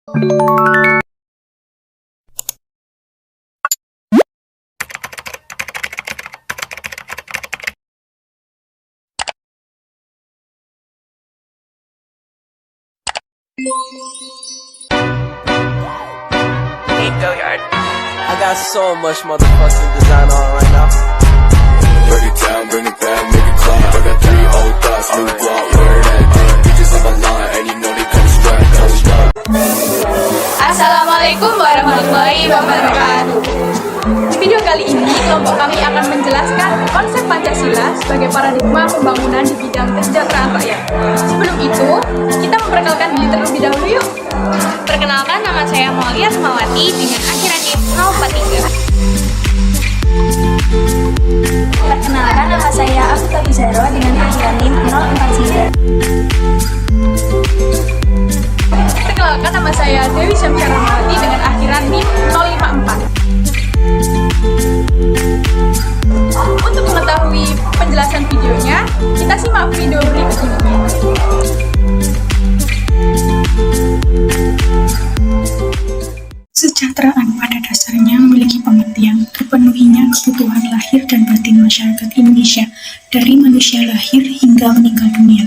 I got so much motherfucking design on right now. Break it down, bring it back, make it clap. I got 3 old thoughts, new guap, wear that dick. Bitches on my line, and you know they come strapped, come strapped. Assalamualaikum warahmatullahi wabarakatuh. Di video kali ini, kelompok kami akan menjelaskan konsep Pancasila sebagai paradigma pembangunan di bidang kesejahteraan rakyat. Sebelum itu, kita memperkenalkan diri terlebih dahulu yuk. Perkenalkan, nama saya Maulia Sumawati dengan akhiran NIM 043. Perkenalkan, nama saya Afita Bizaro dengan akhiran NIM 049. Perkenalkan, nama saya Dewi Syamsyaramawati dengan akhiran NIM 054. Untuk mengetahui penjelasan videonya, kita simak video berikut ini. Kesejahteraan pada dasarnya memiliki pengertian terpenuhinya kebutuhan lahir dan batin masyarakat Indonesia dari manusia lahir hingga meninggal dunia.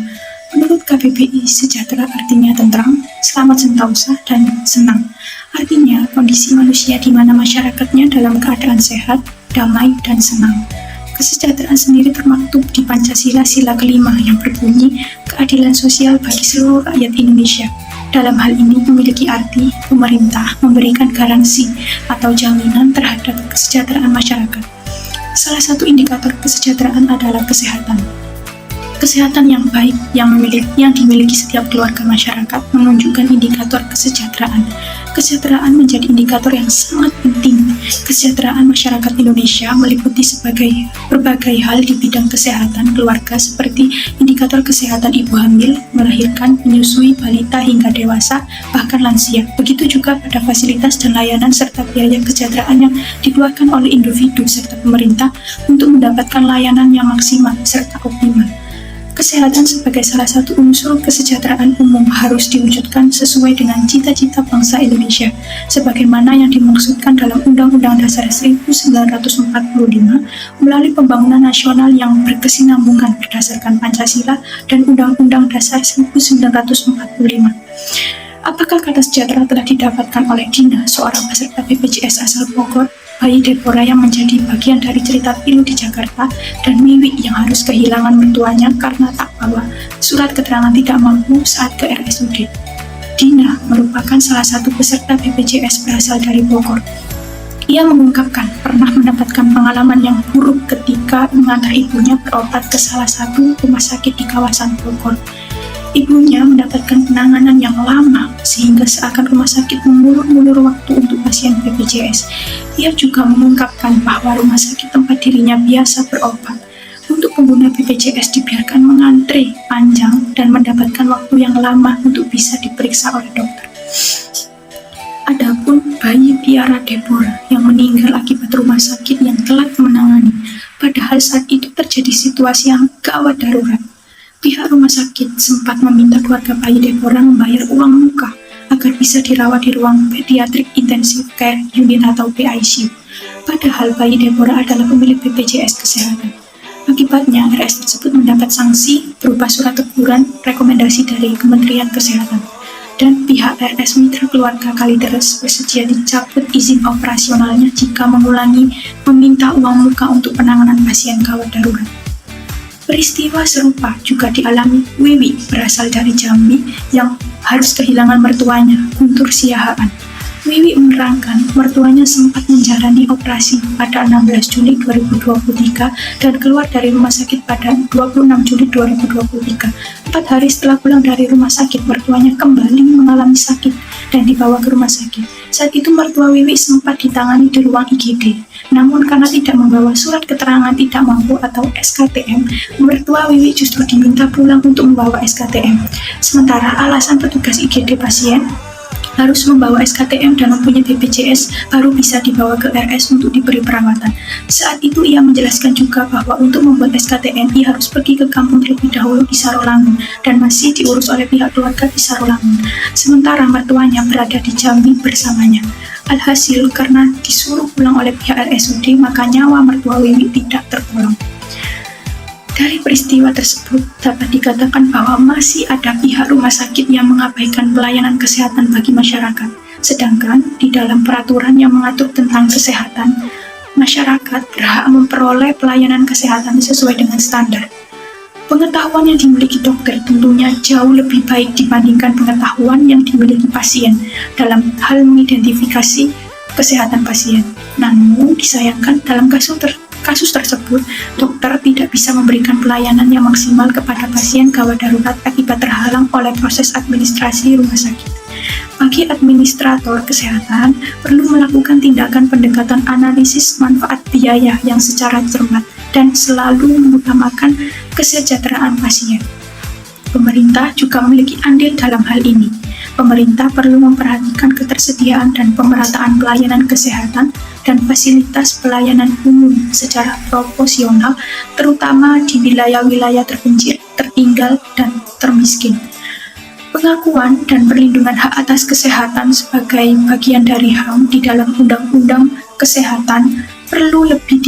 Menurut KBBI, sejahtera artinya tentram, selamat sentosa, dan senang. Artinya kondisi manusia di mana masyarakatnya dalam keadaan sehat, damai, dan senang. Kesejahteraan sendiri termaktub di Pancasila sila kelima yang berbunyi keadilan sosial bagi seluruh rakyat Indonesia. Dalam hal ini memiliki arti pemerintah memberikan garansi atau jaminan terhadap kesejahteraan masyarakat. Salah satu indikator kesejahteraan adalah kesehatan. Kesehatan yang baik yang dimiliki setiap keluarga masyarakat menunjukkan indikator kesejahteraan. Kesejahteraan menjadi indikator yang sangat penting. Kesejahteraan masyarakat Indonesia meliputi berbagai hal di bidang kesehatan keluarga seperti indikator kesehatan ibu hamil, melahirkan, menyusui, balita hingga dewasa, bahkan lansia. Begitu juga pada fasilitas dan layanan serta biaya kesejahteraan yang dikeluarkan oleh individu serta pemerintah untuk mendapatkan layanan yang maksimal serta optimal. Kesehatan sebagai salah satu unsur kesejahteraan umum harus diwujudkan sesuai dengan cita-cita bangsa Indonesia, sebagaimana yang dimaksudkan dalam Undang-Undang Dasar 1945 melalui pembangunan nasional yang berkesinambungan berdasarkan Pancasila dan Undang-Undang Dasar 1945. Apakah kata sejahtera telah didapatkan oleh Dina, seorang peserta BPJS asal Bogor, bayi Deborah yang menjadi bagian dari cerita pilu di Jakarta, dan Wiwi yang harus kehilangan mertuanya karena tak bawa surat keterangan tidak mampu saat ke RSUD. Dina merupakan salah satu peserta BPJS berasal dari Bogor. Ia mengungkapkan pernah mendapatkan pengalaman yang buruk ketika mengantar ibunya berobat ke salah satu rumah sakit di kawasan Bogor. Ibunya mendapatkan penanganan yang lama sehingga seakan rumah sakit mengulur-ngulur waktu untuk pasien BPJS. Ia juga mengungkapkan bahwa rumah sakit tempat dirinya biasa berobat untuk pengguna BPJS dibiarkan mengantre panjang dan mendapatkan waktu yang lama untuk bisa diperiksa oleh dokter. Adapun bayi Tiara Deborah yang meninggal akibat rumah sakit yang telat menangani, padahal saat itu terjadi situasi yang gawat darurat. Pihak rumah sakit sempat meminta keluarga bayi Deborah membayar uang muka agar bisa dirawat di ruang pediatric intensive care unit atau PICU. Padahal bayi Deborah adalah pemilik BPJS Kesehatan. Akibatnya, RS tersebut mendapat sanksi berupa surat teguran rekomendasi dari Kementerian Kesehatan. Dan pihak RS Mitra Keluarga Kalideres bersedia dicabut izin operasionalnya jika mengulangi meminta uang muka untuk penanganan pasien gawat darurat. Peristiwa serupa juga dialami Wiwi berasal dari Jambi yang harus kehilangan mertuanya, Guntur Siahaan. Wiwi menerangkan mertuanya sempat menjalani operasi pada 16 Juli 2023 dan keluar dari rumah sakit pada 26 Juli 2023. 4 hari setelah pulang dari rumah sakit, mertuanya kembali mengalami sakit dan dibawa ke rumah sakit. Saat itu mertua Wiwi sempat ditangani di ruang IGD. Namun karena tidak membawa surat keterangan tidak mampu atau SKTM, mertua Wiwi justru diminta pulang untuk membawa SKTM. Sementara alasan petugas IGD pasien harus membawa SKTM dan mempunyai BPJS baru bisa dibawa ke RS untuk diberi perawatan. Saat itu ia menjelaskan juga bahwa untuk membuat SKTM ia harus pergi ke kampung terlebih dahulu di Sarolangun dan masih diurus oleh pihak keluarga di Sarolangun, sementara mertuanya berada di Jambi bersamanya. Alhasil karena disuruh pulang oleh pihak RSUD maka nyawa mertua Wiwi tidak tertolong. Dari peristiwa tersebut dapat dikatakan bahwa masih ada pihak rumah sakit yang mengabaikan pelayanan kesehatan bagi masyarakat. Sedangkan di dalam peraturan yang mengatur tentang kesehatan, masyarakat berhak memperoleh pelayanan kesehatan sesuai dengan standar. Pengetahuan yang dimiliki dokter tentunya jauh lebih baik dibandingkan pengetahuan yang dimiliki pasien dalam hal mengidentifikasi kesehatan pasien. Namun disayangkan dalam kasus tersebut, dokter tidak bisa memberikan pelayanan yang maksimal kepada pasien gawat darurat akibat terhalang oleh proses administrasi rumah sakit. Bagi administrator kesehatan, perlu melakukan tindakan pendekatan analisis manfaat biaya yang secara cermat dan selalu mengutamakan kesejahteraan pasien. Pemerintah juga memiliki andil dalam hal ini. Pemerintah perlu memperhatikan ketersediaan dan pemerataan pelayanan kesehatan dan fasilitas pelayanan umum secara proporsional, terutama di wilayah-wilayah terpencil, tertinggal, dan termiskin. Pengakuan dan perlindungan hak atas kesehatan sebagai bagian dari HAM di dalam Undang-Undang Kesehatan perlu lebih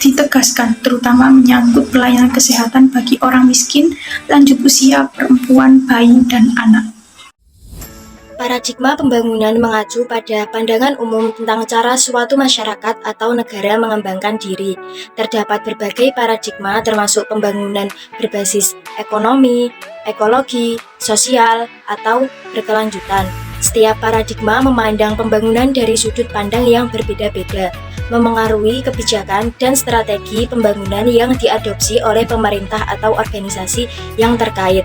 ditegaskan, terutama menyangkut pelayanan kesehatan bagi orang miskin, lanjut usia, perempuan, bayi, dan anak. Paradigma pembangunan mengacu pada pandangan umum tentang cara suatu masyarakat atau negara mengembangkan diri. Terdapat berbagai paradigma termasuk pembangunan berbasis ekonomi, ekologi, sosial, atau berkelanjutan. Setiap paradigma memandang pembangunan dari sudut pandang yang berbeda-beda, memengaruhi kebijakan dan strategi pembangunan yang diadopsi oleh pemerintah atau organisasi yang terkait.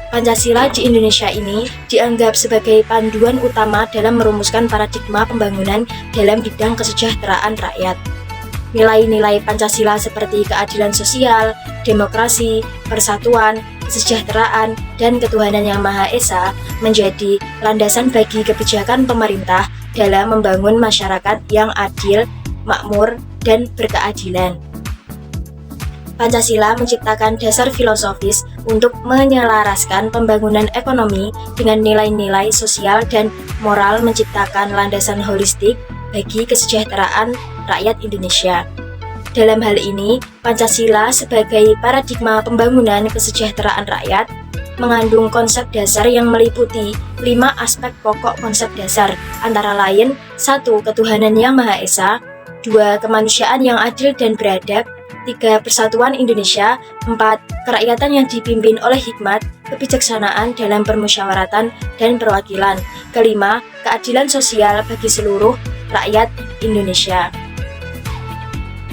Pancasila di Indonesia ini dianggap sebagai panduan utama dalam merumuskan paradigma pembangunan dalam bidang kesejahteraan rakyat. Nilai-nilai Pancasila seperti keadilan sosial, demokrasi, persatuan, kesejahteraan, dan ketuhanan yang Maha Esa menjadi landasan bagi kebijakan pemerintah dalam membangun masyarakat yang adil, makmur, dan berkeadilan. Pancasila menciptakan dasar filosofis untuk menyelaraskan pembangunan ekonomi dengan nilai-nilai sosial dan moral, menciptakan landasan holistik bagi kesejahteraan rakyat Indonesia. Dalam hal ini, Pancasila sebagai paradigma pembangunan kesejahteraan rakyat mengandung konsep dasar yang meliputi 5 aspek pokok konsep dasar, antara lain 1. Ketuhanan yang Maha Esa, 2. Kemanusiaan yang adil dan beradab, 3. Persatuan Indonesia, 4. Kerakyatan yang dipimpin oleh hikmat, kebijaksanaan dalam permusyawaratan dan perwakilan, 5. Keadilan sosial bagi seluruh rakyat Indonesia.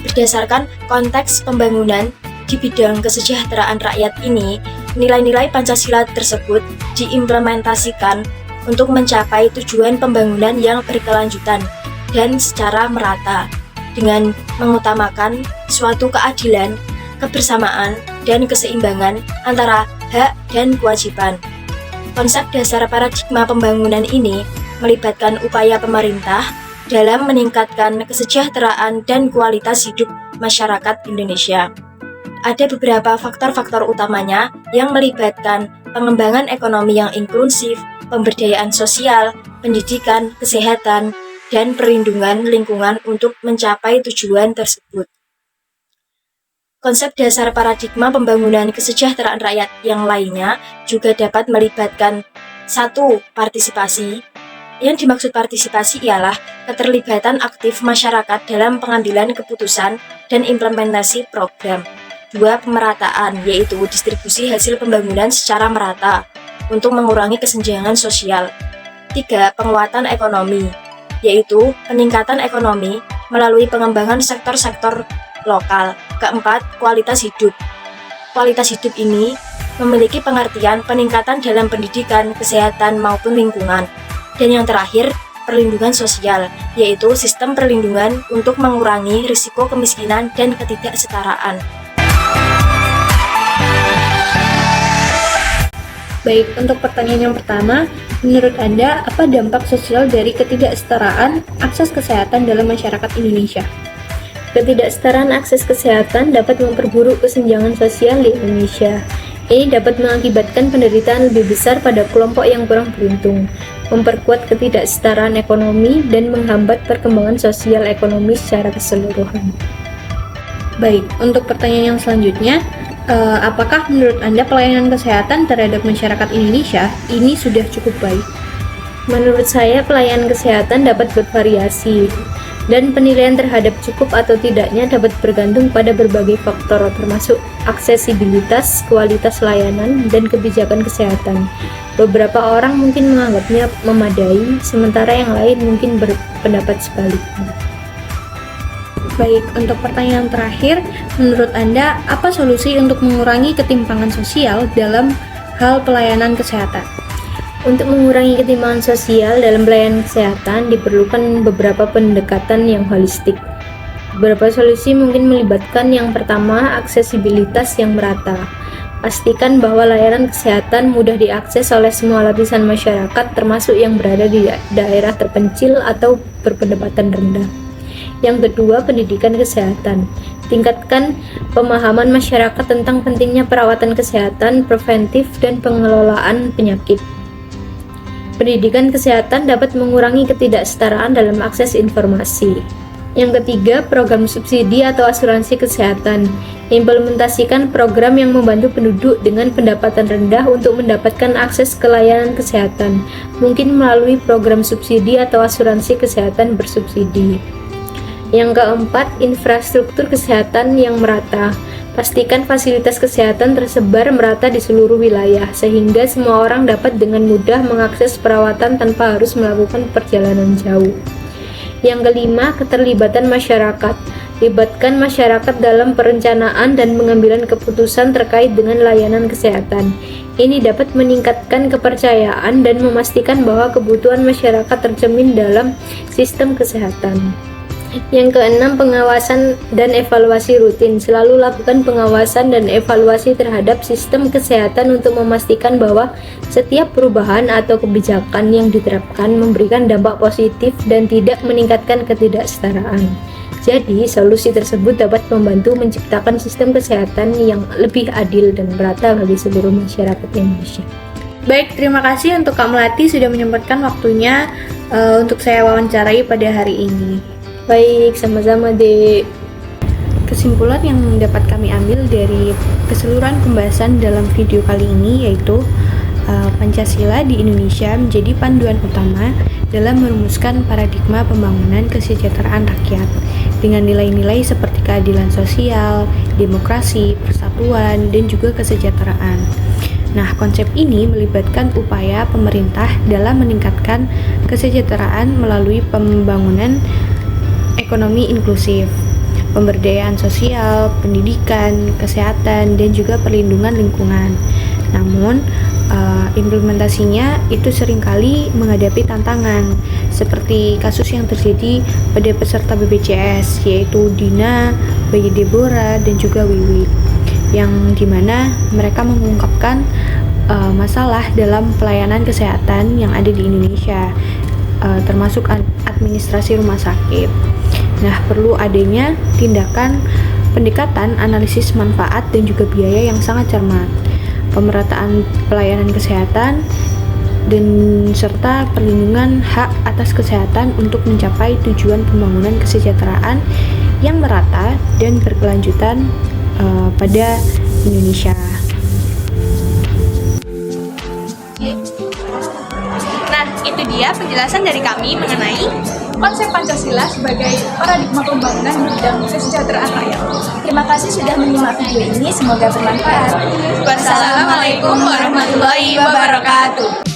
Berdasarkan konteks pembangunan di bidang kesejahteraan rakyat ini, nilai-nilai Pancasila tersebut diimplementasikan untuk mencapai tujuan pembangunan yang berkelanjutan dan secara merata, dengan mengutamakan suatu keadilan, kebersamaan, dan keseimbangan antara hak dan kewajiban. Konsep dasar paradigma pembangunan ini melibatkan upaya pemerintah dalam meningkatkan kesejahteraan dan kualitas hidup masyarakat Indonesia. Ada beberapa faktor-faktor utamanya yang melibatkan pengembangan ekonomi yang inklusif, pemberdayaan sosial, pendidikan, kesehatan, dan perlindungan lingkungan untuk mencapai tujuan tersebut. Konsep dasar paradigma pembangunan kesejahteraan rakyat yang lainnya juga dapat melibatkan 1. Partisipasi. Yang dimaksud partisipasi ialah keterlibatan aktif masyarakat dalam pengambilan keputusan dan implementasi program. 2. Pemerataan, yaitu distribusi hasil pembangunan secara merata untuk mengurangi kesenjangan sosial. 3. Penguatan ekonomi, yaitu peningkatan ekonomi melalui pengembangan sektor-sektor lokal. 4. Kualitas hidup. Kualitas hidup ini memiliki pengertian peningkatan dalam pendidikan, kesehatan, maupun lingkungan. Dan yang terakhir, perlindungan sosial, yaitu sistem perlindungan untuk mengurangi risiko kemiskinan dan ketidaksetaraan. Baik, untuk pertanyaan yang pertama, menurut Anda, apa dampak sosial dari ketidaksetaraan akses kesehatan dalam masyarakat Indonesia? Ketidaksetaraan akses kesehatan dapat memperburuk kesenjangan sosial di Indonesia. Ini dapat mengakibatkan penderitaan lebih besar pada kelompok yang kurang beruntung, memperkuat ketidaksetaraan ekonomi, dan menghambat perkembangan sosial ekonomi secara keseluruhan. Baik, untuk pertanyaan yang selanjutnya, apakah menurut Anda pelayanan kesehatan terhadap masyarakat Indonesia ini sudah cukup baik? Menurut saya, pelayanan kesehatan dapat bervariasi, dan penilaian terhadap cukup atau tidaknya dapat bergantung pada berbagai faktor, termasuk aksesibilitas, kualitas layanan, dan kebijakan kesehatan. Beberapa orang mungkin menganggapnya memadai, sementara yang lain mungkin berpendapat sebaliknya. Baik, untuk pertanyaan terakhir, menurut Anda, apa solusi untuk mengurangi ketimpangan sosial dalam hal pelayanan kesehatan? Untuk mengurangi ketimpangan sosial dalam pelayanan kesehatan diperlukan beberapa pendekatan yang holistik. Beberapa solusi mungkin melibatkan yang pertama, aksesibilitas yang merata. Pastikan bahwa layanan kesehatan mudah diakses oleh semua lapisan masyarakat, termasuk yang berada di daerah terpencil atau berpendapatan rendah. Yang kedua, pendidikan kesehatan. Tingkatkan pemahaman masyarakat tentang pentingnya perawatan kesehatan, preventif, dan pengelolaan penyakit. Pendidikan kesehatan dapat mengurangi ketidaksetaraan dalam akses informasi. Yang ketiga, program subsidi atau asuransi kesehatan. Implementasikan program yang membantu penduduk dengan pendapatan rendah untuk mendapatkan akses ke layanan kesehatan, mungkin melalui program subsidi atau asuransi kesehatan bersubsidi. Yang keempat, infrastruktur kesehatan yang merata. Pastikan fasilitas kesehatan tersebar merata di seluruh wilayah, sehingga semua orang dapat dengan mudah mengakses perawatan tanpa harus melakukan perjalanan jauh. Yang kelima, keterlibatan masyarakat. Libatkan masyarakat dalam perencanaan dan pengambilan keputusan terkait dengan layanan kesehatan. Ini dapat meningkatkan kepercayaan dan memastikan bahwa kebutuhan masyarakat tercermin dalam sistem kesehatan. Yang keenam, pengawasan dan evaluasi rutin. Selalu lakukan pengawasan dan evaluasi terhadap sistem kesehatan untuk memastikan bahwa setiap perubahan atau kebijakan yang diterapkan memberikan dampak positif dan tidak meningkatkan ketidaksetaraan. Jadi, solusi tersebut dapat membantu menciptakan sistem kesehatan yang lebih adil dan merata bagi seluruh masyarakat Indonesia. Baik, terima kasih untuk Kak Melati sudah menyempatkan waktunya untuk saya wawancarai pada hari ini. Baik, sama-sama Dek. Kesimpulan yang dapat kami ambil dari keseluruhan pembahasan dalam video kali ini yaitu Pancasila di Indonesia menjadi panduan utama dalam merumuskan paradigma pembangunan kesejahteraan rakyat dengan nilai-nilai seperti keadilan sosial, demokrasi, persatuan, dan juga kesejahteraan. Nah, konsep ini melibatkan upaya pemerintah dalam meningkatkan kesejahteraan melalui pembangunan ekonomi inklusif, pemberdayaan sosial, pendidikan, kesehatan, dan juga perlindungan lingkungan. Namun, implementasinya itu seringkali menghadapi tantangan, seperti kasus yang terjadi pada peserta BPJS, yaitu Dina, Bayi Deborah, dan juga Wiwi, yang dimana mereka mengungkapkan masalah dalam pelayanan kesehatan yang ada di Indonesia, termasuk administrasi rumah sakit. Nah, perlu adanya tindakan pendekatan analisis manfaat dan juga biaya yang sangat cermat, pemerataan pelayanan kesehatan, dan serta perlindungan hak atas kesehatan untuk mencapai tujuan pembangunan kesejahteraan yang merata dan berkelanjutan pada Indonesia. Nah, itu dia penjelasan dari kami mengenai konsep Pancasila sebagai paradigma pembangunan di bidang kesejahteraan rakyat. Terima kasih sudah menyimak video ini, semoga bermanfaat. Wassalamualaikum warahmatullahi wabarakatuh.